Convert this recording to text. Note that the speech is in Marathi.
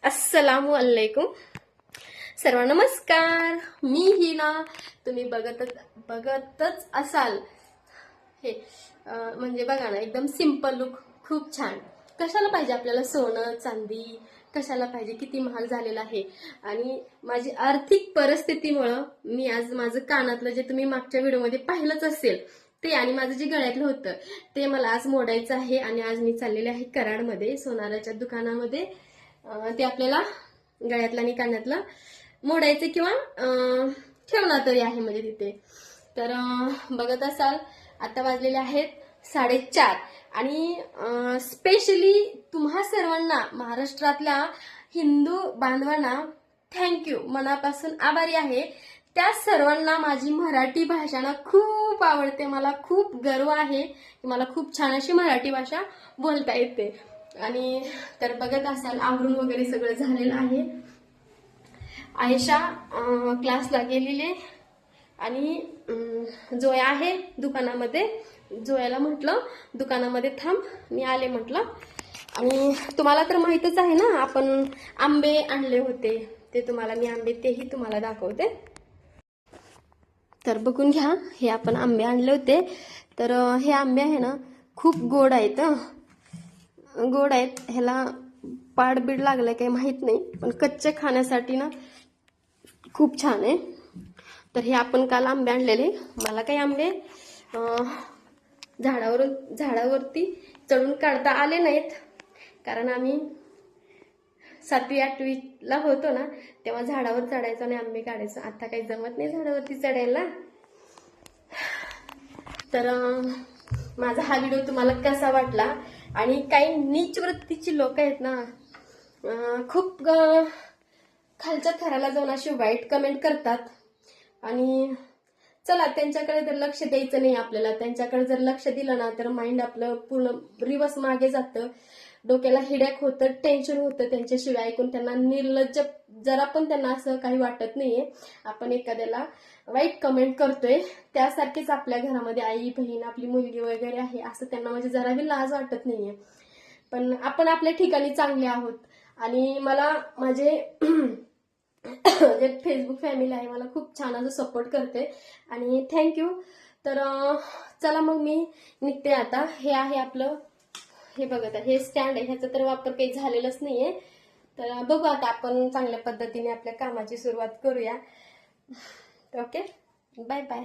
अस्सलामु अलैकुम. सर्वांना नमस्कार. मी हिना. तुम्ही बघतच असाल हे म्हणजे बघा ना, एकदम सिंपल लुक, खूप छान. कशाला पाहिजे आपल्याला सोनं चांदी, कशाला पाहिजे, किती महाग झालेला आहे. आणि माझी आर्थिक परिस्थितीमुळं मी आज माझं कानातलं जे तुम्ही मागच्या व्हिडिओमध्ये पाहिलंच असेल ते, आणि माझं जे गळ्यातलं होतं ते मला आज मोडायचं आहे. आणि आज मी चाललेले आहे कराडमध्ये सोनाराच्या दुकानामध्ये. ते आपल्याला गळ्यातला आणि कानातला मोडायचे किंवा ठेवणार तरी आहे म्हणजे तिथे. तर बघत असाल आता वाजलेले आहेत 4:30. आणि स्पेशली तुम्हा सर्वांना, महाराष्ट्रातल्या हिंदू बांधवांना थँक्यू, मनापासून आभारी आहे. त्या सर्वांना माझी मराठी भाषा ना खूप आवडते. मला खूप गर्व आहे की मला खूप छान अशी मराठी भाषा बोलता येते. आणि तर बघत असाल आवरून वगैरे सगळं झालेलं आहे. आयशा क्लासला गेलेली आणि जोया आहे दुकानामध्ये. जोयाला म्हटलं दुकानामध्ये थांब, मी आले म्हटलं. आणि तुम्हाला तर माहितच आहे ना, आपण आंबे आणले होते ते तुम्हाला मी आंबे तेही तुम्हाला दाखवते. तर बघून घ्या, हे आपण आंबे आणले होते. तर हे आंबे आहे ना खूप गोड आहेत. गोड आहेत, ह्याला पाडबीड लागलाय काही माहित नाही, पण कच्चे खाण्यासाठी ना खूप छान आहे. तर हे आपण काल आंबे आणलेले. मला काही आंबे झाडावरती चढून काढता आले नाहीत, कारण आम्ही 7वी 8वीला होतो ना, तेव्हा झाडावर चढायचं आणि आंबे काढायचं. आता काही जमत नाही झाडावरती चढायला. तर माझा हा व्हिडिओ तुम्हाला कसा वाटला. आणि काही नीच वृत्तीची लोक आहेत ना, खूप खालच्या थराला जाऊन अशी वाईट कमेंट करतात. आणि चला, त्यांच्याकडे जर लक्ष द्यायचं नाही आपल्याला. त्यांच्याकडे जर लक्ष दिलं ना तर माइंड आपलं पूर्ण रिवर्स मागे जातं, डोक्याला हिडॅक होतं, टेन्शन होतं त्यांच्याशिवाय ऐकून. त्यांना निर्लज्ज जरा पण त्यांना असं काही वाटत नाहीये. आपण एखाद्याला वाईट कमेंट करतोय त्यासारखीच आपल्या घरामध्ये आई बहीण आपली मुलगी वगैरे आहे असं त्यांना म्हणजे जरा बी लाज वाटत नाहीये. पण आपण आपल्या ठिकाणी चांगले आहोत. आणि मला माझे जे फेसबुक फॅमिली आहे मला खूप छान असं सपोर्ट करते आणि थँक्यू. तर चला मग मी निघते आता. हे आहे आपलं, हे बघा हे स्टँड आहे, ह्याचा तर वापर काही झालेलाच नाहीये. तर बघू आता आपण चांगल्या पद्धतीने आपल्या कामाची सुरुवात करूया. Okay, bye bye.